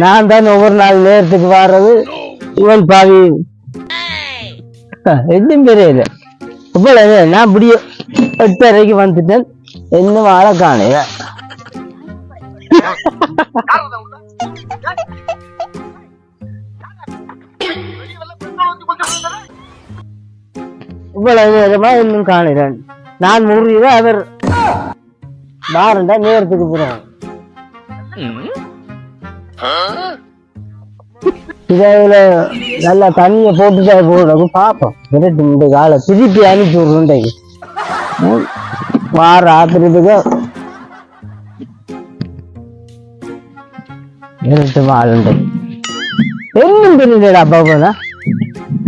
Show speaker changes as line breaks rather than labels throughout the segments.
நான் தான் ஒவ்வொரு நாள் நேரத்துக்கு வர்றது இவன் பாவி எதுவும் தெரியல. இவ்வளவு நான் முடியும் 8:30 வந்துட்டேன், இன்னும் ஆளை காணல. இவ்வளவு நேரமா இன்னும் காணுறேன். நான் முடியுதா அவர் வாரண்டா நேரத்துக்கு போறேன். இதில் நல்லா தண்ணியை போட்டுட்டா போடுறது பார்ப்போம். விரட்டு இந்த காலை திருப்பி அனுப்பி விடுறேன். வார ஆத்துறதுக்கு விரட்டு வாழுண்டை என்னும் தெரியலடா பாப்பா.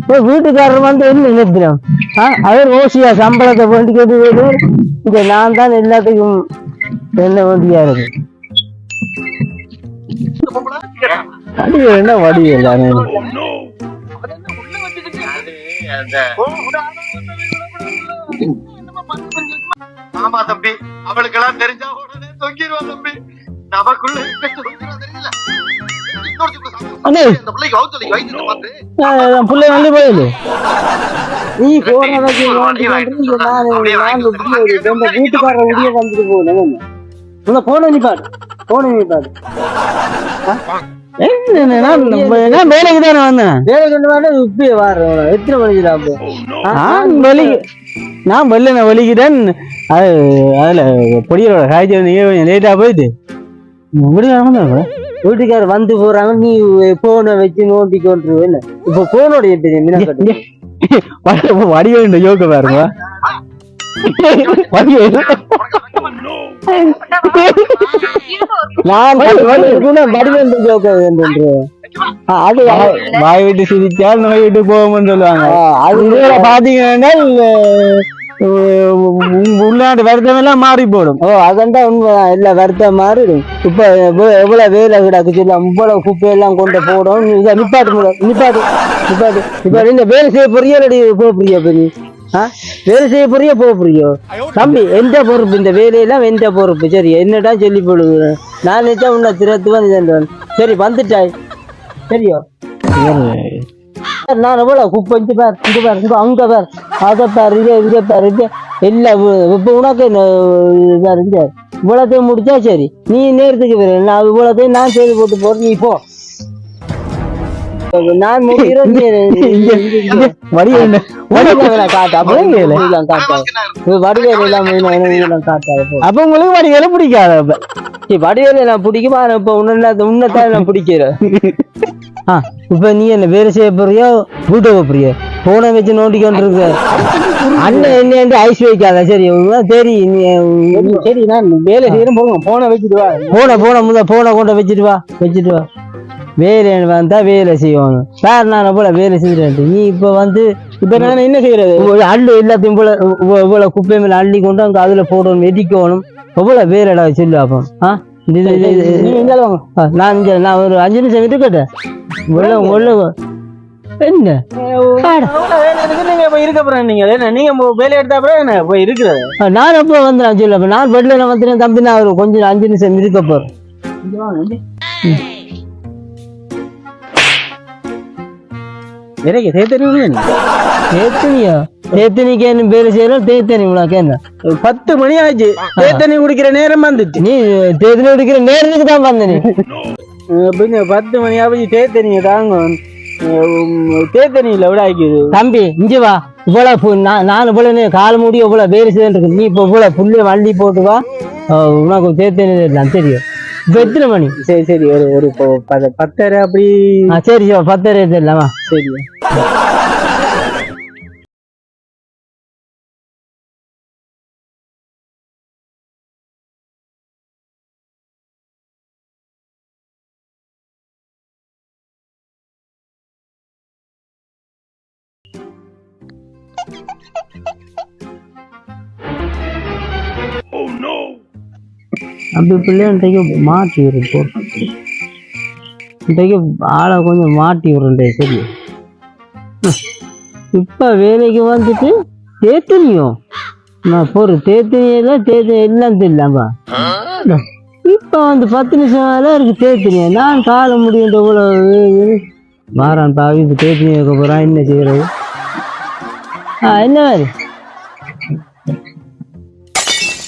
இப்போ வீட்டுக்காரர் வந்து என்ன நினைக்கிறோம், அவர் ஓசியா சம்பளத்தை வேண்டி கேட்டு இங்க நான் தான் எல்லாத்துக்கும் என்ன வேண்டியா இருக்கு. வடிவேல் வடிவேல்
ஆமா தம்பி, அவளுக்கெல்லாம் தெரிஞ்சா உடனே தொங்கிடுவா தம்பி. நமக்குள்ள
பிள்ளை வந்து போயிடு. நீ வீட்டுக்கார உடைய வந்துட்டு போகணும். போன நீ பாடு, போன நீ பாடு. வேலைக்கு தானே வந்தேன். வேலைக்கு இப்பயே வர்றேன். எத்தனை மணிக்கு நான் வலிக்கிறேன். அது அதுல பொடியோட காய்ச்சல் நீங்க கொஞ்சம் லேட்டா போயிட்டு வீட்டுக்காரர் வந்து போறாங்க. நீ போனை வச்சு நோண்டி கொண்டுருவேன். இப்ப போனோடைய வடிவேல் யோக பாருங்க. நான் வடிவேல் யோக அது வாய் விட்டு சிரிச்சா நோய் விட்டு போகும்னு சொல்லுவாங்க. அது பாத்தீங்கன்னா உள்நாட்டு வருத்தம் எல்லாம் மாறி போடும். அதண்டா உண்மைதான், எல்லாம் வருத்தம் மாறிடும். இப்ப எவ்வளவு வேலை கிடக்கு சொல்ல, இவ்வளவு குப்பையெல்லாம் கொண்டு போடும். இதை நிப்பாட்டு நிப்பாட்டு நிப்பாட்டு. இப்ப இந்த வேலை செய்ய போறியோ போக புரியா பெரிய வேலை செய்ய போறியோ போக புரியோ தம்பி. எந்த பொறுப்பு இந்த வேலையெல்லாம் எந்த பொறுப்பு? சரி என்னடா சொல்லி போடுங்க. நான் நினைச்சா உன்னை திறத்துவான். சரி வந்துட்டாய் சரியோ. நான் எவ்வளவு குப்பை இங்க பார், இங்க பார், இங்க அங்க பார், அதை பாரு, இங்க பாரு, எல்லாம் இப்ப உனக்கு இவ்வளோத்தையும் முடிச்சா சரி. நீ நேரத்துக்கு வேற நான் இவ்வளோத்தையும் நான் செய்து போட்டு போறேன். நீ போ. நான் முடிகிறேன். அப்ப உங்களுக்கு வடிவேலை பிடிக்காத? வடிவேலை நான் பிடிக்குமா? இப்ப உன்னத்தான் நான் பிடிக்கிறேன். இப்ப நீ என்ன வேலை செய்ய போறியோ வீட்டை போறியோ? போனை வச்சு நோண்டிக்கொண்டு இருக்க அண்ணன் என்ன ஐஸ் வைக்காத. சரி சரி சரி நான் வேலை செய்யறேன். போங்க போனை வச்சுட்டு வா. போனை கொண்டு வச்சுட்டு வா. வேலை வந்தா வேலை செய்வாங்க சார். நான் போல வேலை செஞ்சுட்டேன். நீ இப்ப வந்து இப்ப நான் என்ன செய்யறது? அள்ளு எல்லாத்தையும் போல இவ்வளவு குப்பை மேல அள்ளி கொண்டு அங்க அதுல போடணும், வெடிக்கணும். எவ்வளவு வேலைடா சொல்லு. அப்போ நான் ஒரு 5 நிமிஷம் விட்டு கேட்டேன். என்ன இருக்க போறேன்? நீங்க வேலை எடுத்தா போய் இருக்கிறது. நான் எப்போ வந்து சொல்ல நான் பெட்ல வந்துட்டேன் தம்பி. நான் ஒரு கொஞ்சம் 5 நிமிஷம் இருக்க போறேன். வேலை செய்யறோம். தேத்தனி 10 மணி ஆச்சு. தேத்தனி குடிக்கிற நேரம் வந்துட்டு. நீ தேத்தனி குடிக்கிற நேரத்துக்கு தான் வந்த. நீ 10 மணி ஆச்சு. தேத்தனிய தாங்க தேத்தனியில விட ஆக்கிது தம்பி. இங்க வா. இவ்வளவு நான் இவ்வளவு கால் மூடி இவ்வளவு வேலை செய்ய இருக்கு. நீ இப்ப இவ்வளவு புள்ளி வண்டி போட்டு வா. உனக்கு தேத்தனி தெரியும். இப்ப எத்தனை மணி? சரி சரி ஒரு 10:30 அப்படி. சரி 10:30 தெரியலாமா? சரி. அப்படி பிள்ளைன்றைக்கு மாட்டி விடுறோம். இன்றைக்கு ஆளை கொஞ்சம் மாட்டி விடுறே. சரி இப்ப வேலைக்கு வந்துட்டு தேத்தனியும் நான் போற தேத்தனியெல்லாம் எல்லாம் தெரியலாமா? இப்போ வந்து 10 நிமிஷம் வேலை இருக்கு தேய்ப்பினேன். நான் கால முடியும் இவ்வளோ மாறான் பாவி இப்போ தேய்ப்பினி வைக்க போகிறான். என்ன செய்யறது? என்ன மாதிரி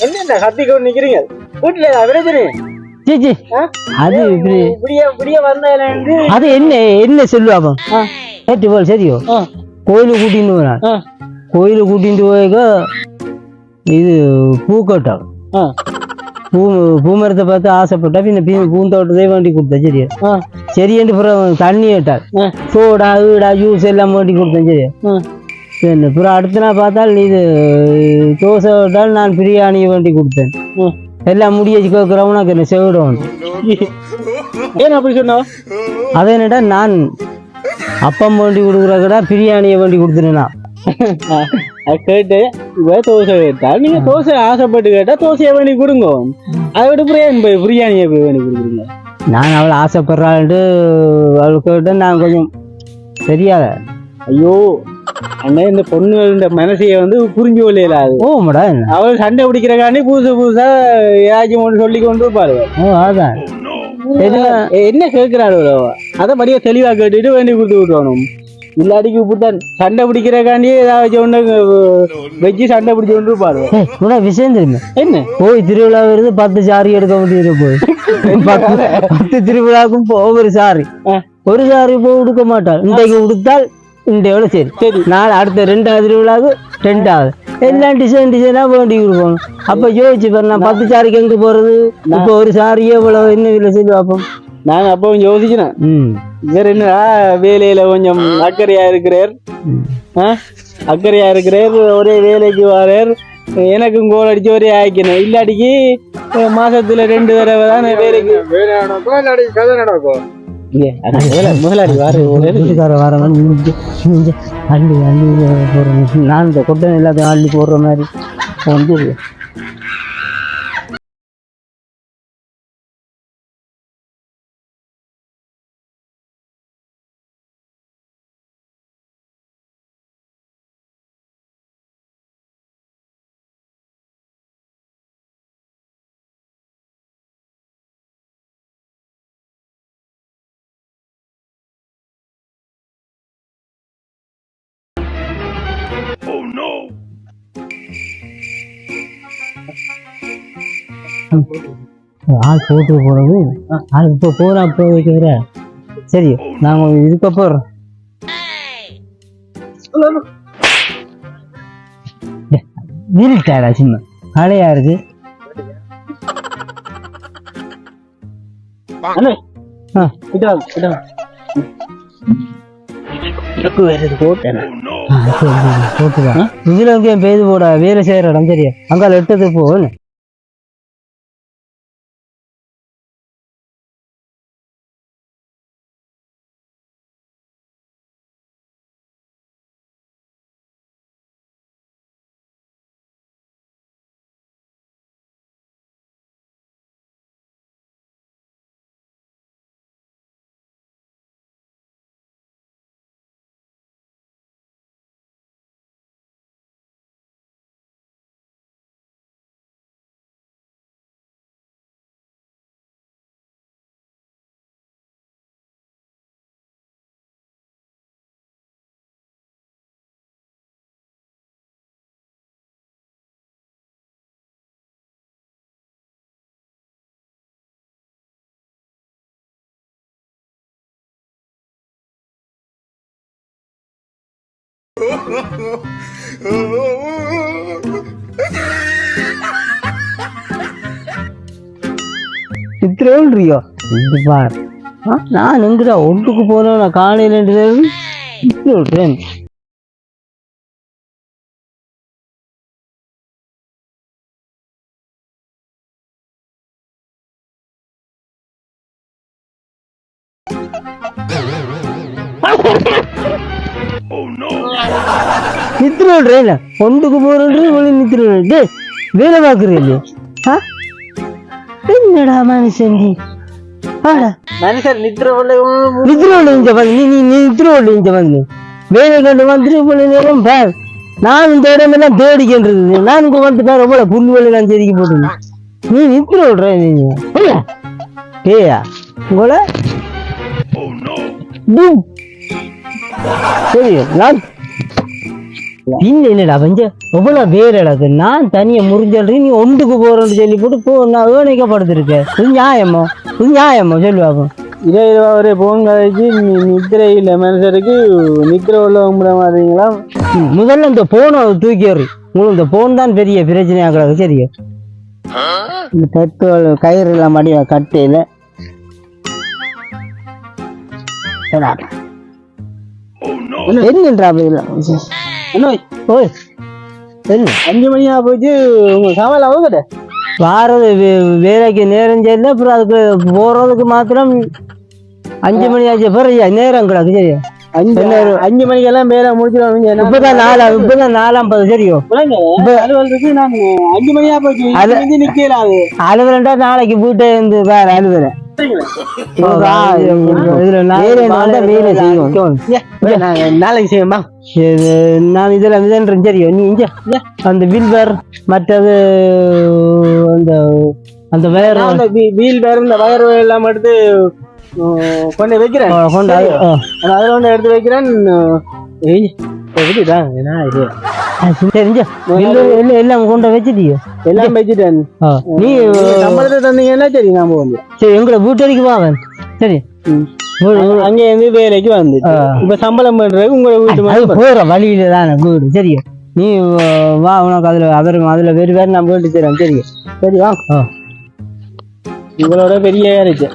என்ன கத்தி கொண்டு நிக்கிறீங்க வீட்டுல விரைச்சு
சீச்சி அது இப்படி
இப்படியே வந்ததுலேருந்து
அது என்ன சொல்லுவாப்பா நேற்று போல் சரியோ கோயிலுக்கு கூட்டிட்டு போனான். கோயிலுக்கு கூட்டிட்டு போய்க்க இது பூக்கட்டம் பூமரத்தை பார்த்து ஆசைப்பட்டா பின்ன பூந்தோட்டத்தை வேண்டி கொடுத்தேன். சரியா சரியன்ட்டு அப்புறம் தண்ணி கேட்டார். சோடா வீடா ஜூஸ் எல்லாம் வேண்டி கொடுத்தேன். சரியா சரி அப்புறம் அடுத்த நாள் பார்த்தால் இது தோசை விட்டால் நான் பிரியாணியை வேண்டி கொடுத்தேன். எல்லாம் முடியச்சு கேட்குறவனுக்கு என்ன செவிடும்.
ஏன் அப்படி சொன்னா
அதை என்னடா நான் அப்பம் வேண்டி கொடுக்குறக்கடா பிரியாணியை வேண்டி கொடுத்துருனா
கேட்டு தோசை கேட்டா நீங்க தோசை ஆசைப்பட்டு கேட்டா தோசையை வேண்டி கொடுங்க. அதை விட பிரியாணியை போய் வேண்டி கொடுக்குறீங்க.
நான் அவளை ஆசைப்படுறாள்ட்டு அவளுக்கு கேட்டேன். நான் கொஞ்சம் தெரியாத
ஐயோ அண்ணே இந்த பொண்ணுகள மனசைய வந்து புரிஞ்சு கொள்ளையில அது
ஓமாடா
அவள் சண்டை பிடிக்கிறக்காண்டி புதுசா ஏதாச்சும் ஒன்று சொல்லி கொண்டு இருப்பாரு.
அதான்
என்ன கேட்கிறாரு அதை படியா தெளிவா கேட்டுட்டு வேண்டி கொடுத்து விட்டுவானும். இல்லாடிக்கு இப்படித்தான் சண்டை பிடிக்கிறக்காண்டியே ஏதாச்சும் ஒண்ணு வச்சு சண்டை பிடிச்சு கொண்டு இருப்பாரு.
விஷயம் தெரியுமா
என்ன
போய் திருவிழா வருது 10 சாரி எடுக்க வேண்டியது போய் 10 திருவிழாவுக்கும் ஒவ்வொரு சாரி ஒரு சாரி போய் உடுக்க மாட்டாள். இன்றைக்கு உடுத்தால் இன்றையோட சரி சரி நாள் அடுத்த 2வது திருவிழாவுக்கு 2வது எல்லாம் டிசைனா வேண்டி கொடுக்கணும். அப்ப யோசிச்சு பாரு நான் 10 சாரிக்கு எங்க போறது? இப்போ ஒரு சாரியே இவ்வளவு என்ன இல்லை சொல்லி பார்ப்போம்.
நான் அப்போ யோசிக்கிறேன் இவர் என்ன வேலையில கொஞ்சம் அக்கறையா இருக்கிறார் ஒரே வேலைக்கு வரார். எனக்கும் கோல் அடிச்சு ஒரே ஆய்க்கணும். இல்லாடிக்கு மாசத்துல 2 தடவை தான் வேலைக்கு
கதை நடக்கும்.
முதலாளி
அள்ளி போடுறேன். நான் இந்த கொட்டை எல்லாத்தையும் அள்ளி போடுற மாதிரி வந்து ஆள் போட்டு போறது. ஆள் இப்போ போறா அப்போ வைக்கிற சரி நாங்க இதுக்கு போறோம். இருட்டாடா சின்ன காலையா இருக்கு. போட்டுதான் இதுல எங்கேயும் பெய்து போட வேலை செய்யற இடம் தெரியும். அங்கால எட்டது போன்னு இத்திரோ இது பார். நான் எங்கடா ஒன்றுக்கு போனேன். நான் காலையில ட்ரெயின் நித்திர ட்ரெயின்ல ஒன்றுக்கு போறது நித்திர வேலை பார்க்குறேன் இல்லையா? என்னடா மனுஷன்
மனுஷன் நித்திர
இங்க வந்து நீ நித்திர இங்க வந்து வேலை கண்டு வந்துட்டு இவ்வளவு நேரம் பார். நான் இந்த இடமெல்லாம் தேடிக்கின்றது. நான் இங்க வந்து பாரு எவ்வளவு புல் வேலை நான் செதுக்கி போட்டுருந்தேன். நீ நித்திர விடுறேன் நீங்க பேயா உங்களை பூம். சரி நான் என்னடா பஞ்ச எவ்வளவு பேர் இடக்கு நான் தனியா முறிஞ்சல்றேன் நீ ஒன்றுக்கு போறேன்னு சொல்லி போட்டு போ நான் ஏனைக்கப்படுத்திருக்கேன் இது நியாயமோ சொல்லுவாங்க
இரவு ஒரு போன் கழிச்சு நித்திரை இல்லை மனுஷருக்கு நித்திரை உள்ள மாதிரிங்களா
முதல்ல இந்த போனை தூக்கி எறி உங்களுக்கு இந்த போன் தான் பெரிய பிரச்சனையா கிடக்கு சரியா இந்த பெட்ரோல் கயிறு எல்லாம் மடிவா கட்டையில என்னன்றா ஓய் என்ன
5 மணியா போச்சு உங்க சமையல் அவங்க
வாரது வேலைக்கு நேரம் செய்யல அப்புறம் அதுக்கு போறதுக்கு மாத்திரம் 5 மணி ஆச்சு பிறகு நேரம் கிடக்கு சரியா
5 மணிக்கெல்லாம் வேலை முடிச்சிருவாங்க
இப்பதான் 4:50 சரியோ
அலுவலருக்கு நான் 5 மணியா போச்சு நிக்கல அது
அலுவலண்டா நாளைக்கு வீட்டை இருந்து வேற அலுவல
நாளைக்கு செய்யுமா
நான் இதுல விதன்றேன் சரியோ நீ இங்க அந்த வில்வர் மற்றது அந்த அந்த வயர்
வீல் பேர் இந்த வயர் எல்லாம் எடுத்து கொண்டு வைக்கிறேன் அதில் ஒன்று எடுத்து வைக்கிறேன்
எல்லாம் கொண்டு வச்சுட்டியோ
எல்லாம் வச்சுட்டேன்
நீ
சம்பளத்தை தந்தீங்கன்னா சரி நான் போவேன்
சரி எங்களை வீட்டடிக்கு வாவன் சரி
அங்கே இருந்து வேலைக்கு வந்து இப்ப சம்பளம் பண்றது உங்களை வீட்டு
போற வழியில தானே வீடு சரியா நீ வா உனக்கு அதுல வேறு நான் வீட்டு தரேன் சரியா சரி வா
இவளோட பெரிய இருக்கு